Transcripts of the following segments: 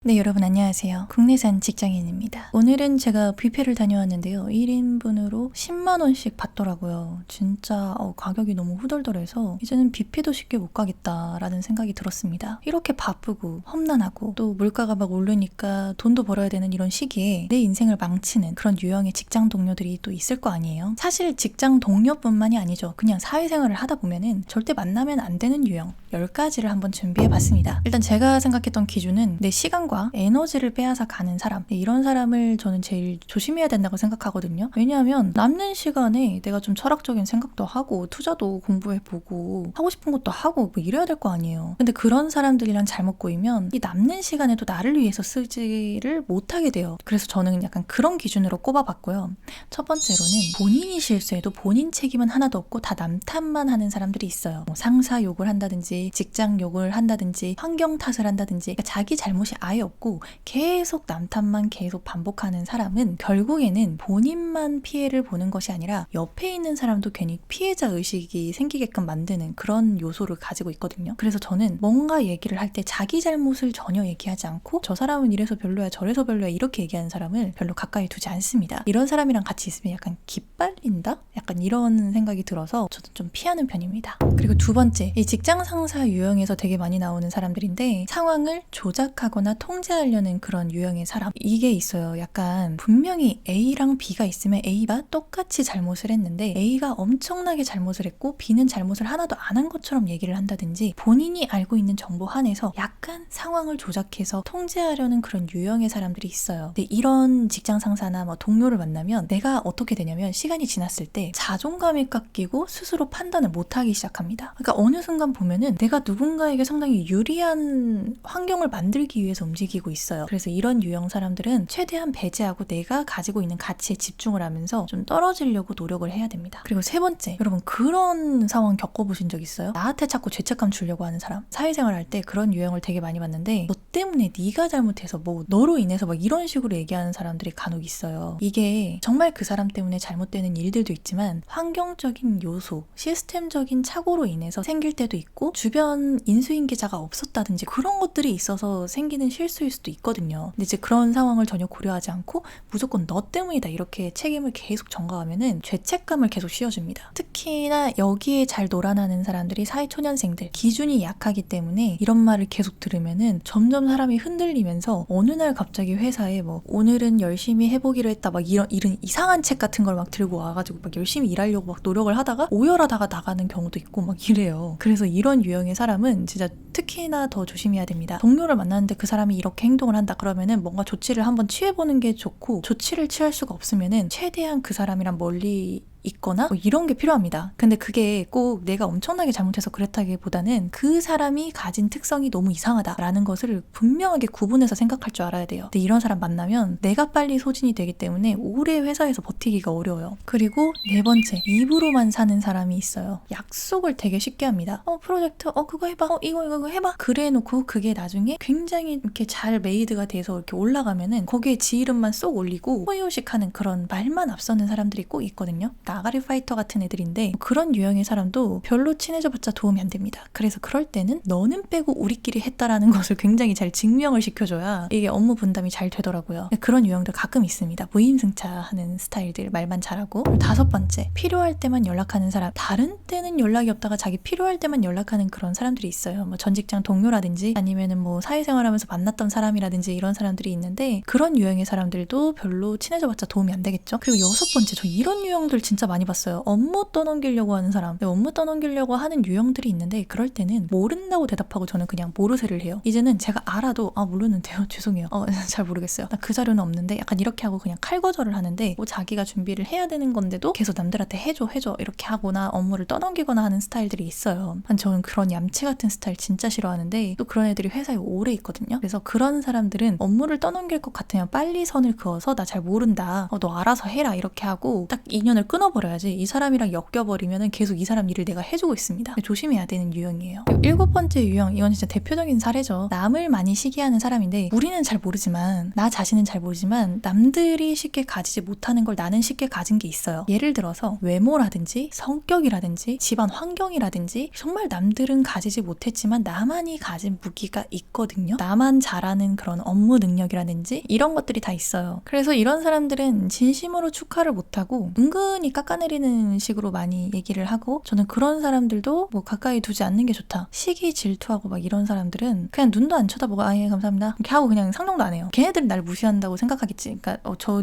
네, 여러분 안녕하세요. 국내산 직장인입니다. 오늘은 제가 뷔페를 다녀왔는데요. 1인분으로 10만원씩 받더라고요. 진짜 가격이 너무 후덜덜해서 이제는 뷔페도 쉽게 못 가겠다라는 생각이 들었습니다. 이렇게 바쁘고 험난하고 또 물가가 막 오르니까 돈도 벌어야 되는 이런 시기에 내 인생을 망치는 그런 유형의 직장 동료들이 또 있을 거 아니에요. 사실 직장 동료뿐만이 아니죠. 그냥 사회생활을 하다 보면은 절대 만나면 안 되는 유형 10가지를 한번 준비해봤습니다. 일단 제가 생각했던 기준은 내 시간과 에너지를 빼앗아 가는 사람, 이런 사람을 저는 제일 조심해야 된다고 생각하거든요. 왜냐하면 남는 시간에 내가 좀 철학적인 생각도 하고 투자도 공부해보고 하고 싶은 것도 하고 뭐 이래야 될 거 아니에요. 근데 그런 사람들이랑 잘못 꼬이면 이 남는 시간에도 나를 위해서 쓰지를 못하게 돼요. 그래서 저는 약간 그런 기준으로 꼽아봤고요. 첫 번째로는 본인이 실수해도 본인 책임은 하나도 없고 다 남 탓만 하는 사람들이 있어요. 뭐 상사 욕을 한다든지 직장 욕을 한다든지 환경 탓을 한다든지 그러니까 자기 잘못이 아예 없고 계속 남 탓만 계속 반복하는 사람은 결국에는 본인만 피해를 보는 것이 아니라 옆에 있는 사람도 괜히 피해자 의식이 생기게끔 만드는 그런 요소를 가지고 있거든요. 그래서 저는 뭔가 얘기를 할 때 자기 잘못을 전혀 얘기하지 않고 저 사람은 이래서 별로야 저래서 별로야 이렇게 얘기하는 사람을 별로 가까이 두지 않습니다. 이런 사람이랑 같이 있으면 약간 기빨린다? 약간 이런 생각이 들어서 저도 좀 피하는 편입니다. 그리고 두 번째, 이 직장 상사 유형에서 되게 많이 나오는 사람들인데 상황을 조작하거나 통제하려는 그런 유형의 사람, 이게 있어요. 약간 분명히 A랑 B가 있으면 A가 똑같이 잘못을 했는데 A가 엄청나게 잘못을 했고 B는 잘못을 하나도 안 한 것처럼 얘기를 한다든지 본인이 알고 있는 정보 한에서 약간 상황을 조작해서 통제하려는 그런 유형의 사람들이 있어요. 근데 이런 직장 상사나 뭐 동료를 만나면 내가 어떻게 되냐면 시간이 지났을 때 자존감이 깎이고 스스로 판단을 못하기 시작합니다. 그러니까 어느 순간 보면은 내가 누군가에게 상당히 유리한 환경을 만들기 위해서 움직이고 있어요. 그래서 이런 유형 사람들은 최대한 배제하고 내가 가지고 있는 가치에 집중을 하면서 좀 떨어지려고 노력을 해야 됩니다. 그리고 세 번째, 여러분 그런 상황 겪어보신 적 있어요? 나한테 자꾸 죄책감 주려고 하는 사람. 사회생활 할 때 그런 유형을 되게 많이 봤는데 너 때문에 네가 잘못해서 뭐 너로 인해서 막 이런 식으로 얘기하는 사람들이 간혹 있어요. 이게 정말 그 사람 때문에 잘못되는 일들도 있지만 환경적인 요소, 시스템적인 착오로 인해서 생길 때도 있고 주변 인수인계자가 없었다든지 그런 것들이 있어서 생기는 실수일 수도 있거든요. 근데 이제 그런 상황을 전혀 고려하지 않고 무조건 너 때문이다 이렇게 책임을 계속 전가하면은 죄책감을 계속 씌워줍니다. 특히나 여기에 잘 놀아나는 사람들이 사회초년생들, 기준이 약하기 때문에 이런 말을 계속 들으면은 점점 사람이 흔들리면서 어느 날 갑자기 회사에 뭐 오늘은 열심히 해보기로 했다 막 이런 이상한 책 같은 걸 막 들고 와가지고 막 열심히 일하려고 막 노력을 하다가 오열하다가 나가는 경우도 있고 막 이래요. 그래서 이런 유형의 사람은 진짜 특히나 더 조심해야 됩니다. 동료를 만났는데 그 사람이 이렇게 행동을 한다 그러면은 뭔가 조치를 한번 취해보는 게 좋고 조치를 취할 수가 없으면은 최대한 그 사람이랑 멀리 있거나 뭐 이런 게 필요합니다. 근데 그게 꼭 내가 엄청나게 잘못해서 그랬다기보다는 그 사람이 가진 특성이 너무 이상하다라는 것을 분명하게 구분해서 생각할 줄 알아야 돼요. 근데 이런 사람 만나면 내가 빨리 소진이 되기 때문에 오래 회사에서 버티기가 어려워요. 그리고 네 번째, 입으로만 사는 사람이 있어요. 약속을 되게 쉽게 합니다. 프로젝트 그거 해봐. 이거 해봐. 그래 놓고 그게 나중에 굉장히 이렇게 잘 메이드가 돼서 이렇게 올라가면은 거기에 지 이름만 쏙 올리고 호의호식하는 그런 말만 앞서는 사람들이 꼭 있거든요. 나가리 파이터 같은 애들인데 그런 유형의 사람도 별로 친해져봤자 도움이 안 됩니다. 그래서 그럴 때는 너는 빼고 우리끼리 했다라는 것을 굉장히 잘 증명을 시켜줘야 이게 업무 분담이 잘 되더라고요. 그런 유형들 가끔 있습니다. 무임승차하는 스타일들, 말만 잘하고. 그리고 다섯 번째, 필요할 때만 연락하는 사람. 다른 때는 연락이 없다가 자기 필요할 때만 연락하는 그런 사람들이 있어요. 뭐 전 직장 동료라든지 아니면은 뭐 사회생활하면서 만났던 사람이라든지 이런 사람들이 있는데 그런 유형의 사람들도 별로 친해져봤자 도움이 안 되겠죠. 그리고 여섯 번째, 저 이런 유형들 진짜 많이 봤어요. 업무 떠넘기려고 하는 사람. 업무 떠넘기려고 하는 유형들이 있는데 그럴 때는 모른다고 대답하고 저는 그냥 모르쇠를 해요. 이제는 제가 알아도 모르는데요. 죄송해요. 잘 모르겠어요. 나 그 자료는 없는데 약간 이렇게 하고 그냥 칼거절을 하는데 뭐 자기가 준비를 해야 되는 건데도 계속 남들한테 해줘 이렇게 하거나 업무를 떠넘기거나 하는 스타일들이 있어요. 저는 그런 얌체 같은 스타일 진짜 싫어하는데 또 그런 애들이 회사에 오래 있거든요. 그래서 그런 사람들은 업무를 떠넘길 것 같으면 빨리 선을 그어서 나 잘 모른다. 너 알아서 해라 이렇게 하고 딱 인연을 끊어버리는 끊어버려야지 이 사람이랑 엮여버리면 계속 이 사람 일을 내가 해주고 있습니다. 조심해야 되는 유형이에요. 그리고 7번째 유형, 이건 진짜 대표적인 사례죠. 남을 많이 시기하는 사람인데 우리는 잘 모르지만, 나 자신은 잘 모르지만 남들이 쉽게 가지지 못하는 걸 나는 쉽게 가진 게 있어요. 예를 들어서 외모라든지 성격이라든지 집안 환경이라든지 정말 남들은 가지지 못했지만 나만이 가진 무기가 있거든요. 나만 잘하는 그런 업무 능력이라든지 이런 것들이 다 있어요. 그래서 이런 사람들은 진심으로 축하를 못하고 은근히 깎아내리는 식으로 많이 얘기를 하고, 저는 그런 사람들도 뭐 가까이 두지 않는 게 좋다, 시기 질투하고 막 이런 사람들은 그냥 눈도 안 쳐다보고 아 예 감사합니다 이렇게 하고 그냥 상종도 안 해요. 걔네들은 날 무시한다고 생각하겠지. 그러니까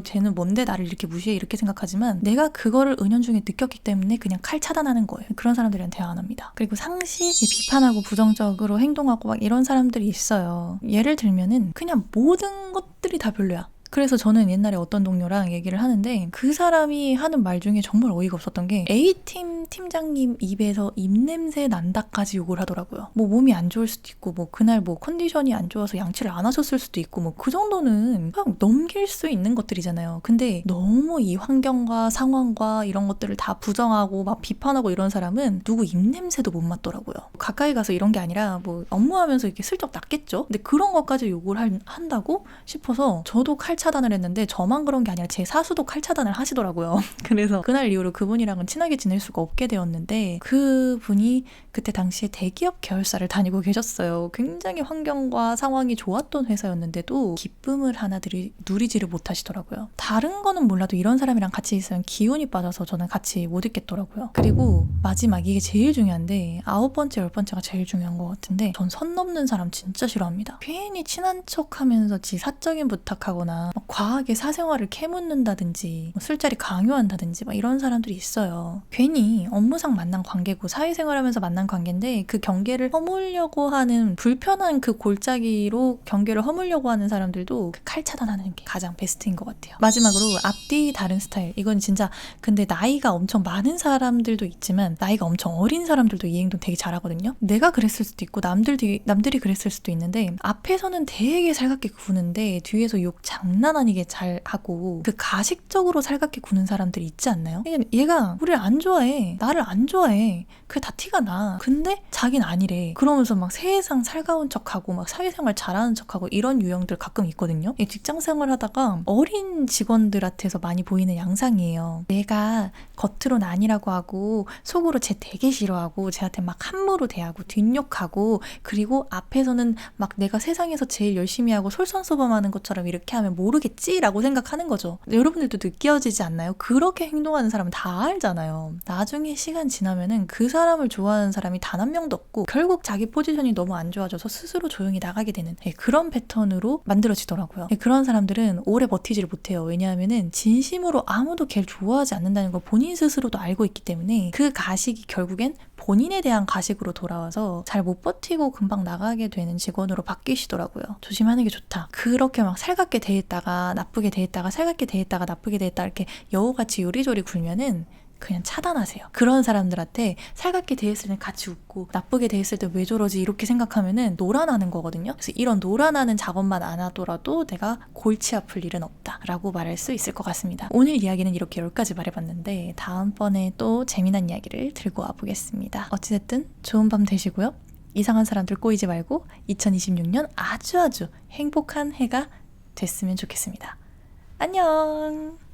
쟤는 뭔데 나를 이렇게 무시해 이렇게 생각하지만 내가 그거를 은연중에 느꼈기 때문에 그냥 칼 차단하는 거예요. 그런 사람들이랑 대화 안 합니다. 그리고 상시 비판하고 부정적으로 행동하고 막 이런 사람들이 있어요. 예를 들면은 그냥 모든 것들이 다 별로야. 그래서 저는 옛날에 어떤 동료랑 얘기를 하는데 그 사람이 하는 말 중에 정말 어이가 없었던 게 A팀 팀장님 입에서 입냄새 난다까지 욕을 하더라고요. 뭐 몸이 안 좋을 수도 있고 뭐 그날 뭐 컨디션이 안 좋아서 양치를 안 하셨을 수도 있고 뭐 그 정도는 그냥 넘길 수 있는 것들이잖아요. 근데 너무 이 환경과 상황과 이런 것들을 다 부정하고 막 비판하고 이런 사람은 누구 입냄새도 못 맡더라고요. 가까이 가서 이런 게 아니라 뭐 업무하면서 이렇게 슬쩍 낫겠죠? 근데 그런 것까지 욕을 한다고 싶어서 저도 칼 차단을 했는데 저만 그런 게 아니라 제 사수도 칼 차단을 하시더라고요. 그래서 그날 이후로 그분이랑은 친하게 지낼 수가 없게 되었는데, 그분이 그때 당시에 대기업 계열사를 다니고 계셨어요. 굉장히 환경과 상황이 좋았던 회사였는데도 기쁨을 하나 누리지를 못하시더라고요. 다른 거는 몰라도 이런 사람이랑 같이 있으면 기운이 빠져서 저는 같이 못 있겠더라고요. 그리고 마지막, 이게 제일 중요한데 9번째, 10번째가 제일 중요한 것 같은데, 전 선 넘는 사람 진짜 싫어합니다. 괜히 친한 척하면서 지 사적인 부탁하거나 과하게 사생활을 캐묻는다든지 술자리 강요한다든지 막 이런 사람들이 있어요. 괜히 업무상 만난 관계고 사회생활하면서 만난 관계인데 그 경계를 허물려고 하는, 불편한 그 골짜기로 경계를 허물려고 하는 사람들도 그 칼 차단하는 게 가장 베스트인 것 같아요. 마지막으로 앞뒤 다른 스타일, 이건 진짜 근데 나이가 엄청 많은 사람들도 있지만 나이가 엄청 어린 사람들도 이 행동 되게 잘하거든요. 내가 그랬을 수도 있고 남들이 그랬을 수도 있는데, 앞에서는 되게 살갑게 구는데 뒤에서 욕 장난 아니게 잘하고 그 가식적으로 살갑게 구는 사람들이 있지 않나요? 얘가 우리를 안 좋아해, 나를 안 좋아해, 그게 다 티가 나. 근데 자긴 아니래. 그러면서 막 세상 살가운 척하고 막 사회생활 잘하는 척하고 이런 유형들 가끔 있거든요. 직장생활 하다가 어린 직원들한테서 많이 보이는 양상이에요. 내가 겉으로는 아니라고 하고 속으로 쟤 되게 싫어하고 쟤한테 막 함부로 대하고 뒷욕하고, 그리고 앞에서는 막 내가 세상에서 제일 열심히 하고 솔선수범하는 것처럼 이렇게 하면 모르겠지라고 생각하는 거죠. 여러분들도 느껴지지 않나요? 그렇게 행동하는 사람은 다 알잖아요. 나중에 시간 지나면은 그 사람을 좋아하는 사람이 단 한 명도 없고 결국 자기 포지션이 너무 안 좋아져서 스스로 조용히 나가게 되는 그런 패턴으로 만들어지더라고요. 그런 사람들은 오래 버티지를 못해요. 왜냐하면은 진심으로 아무도 걔를 좋아하지 않는다는 걸 본인 스스로도 알고 있기 때문에 그 가식이 결국엔 본인에 대한 가식으로 돌아와서 잘 못 버티고 금방 나가게 되는 직원으로 바뀌시더라고요. 조심하는 게 좋다. 그렇게 막 살갑게 대했다가 나쁘게 대했다가 살갑게 대했다가 나쁘게 대했다 이렇게 여우같이 요리조리 굴면은 그냥 차단하세요. 그런 사람들한테 살갑게 대했을 땐 같이 웃고 나쁘게 대했을 때 왜 저러지 이렇게 생각하면은 놀아나는 거거든요. 그래서 이런 놀아나는 작업만 안 하더라도 내가 골치 아플 일은 없다 라고 말할 수 있을 것 같습니다. 오늘 이야기는 이렇게 10가지 말해봤는데 다음번에 또 재미난 이야기를 들고 와보겠습니다. 어찌됐든 좋은 밤 되시고요. 이상한 사람들 꼬이지 말고 2026년 아주 행복한 해가 됐으면 좋겠습니다. 안녕.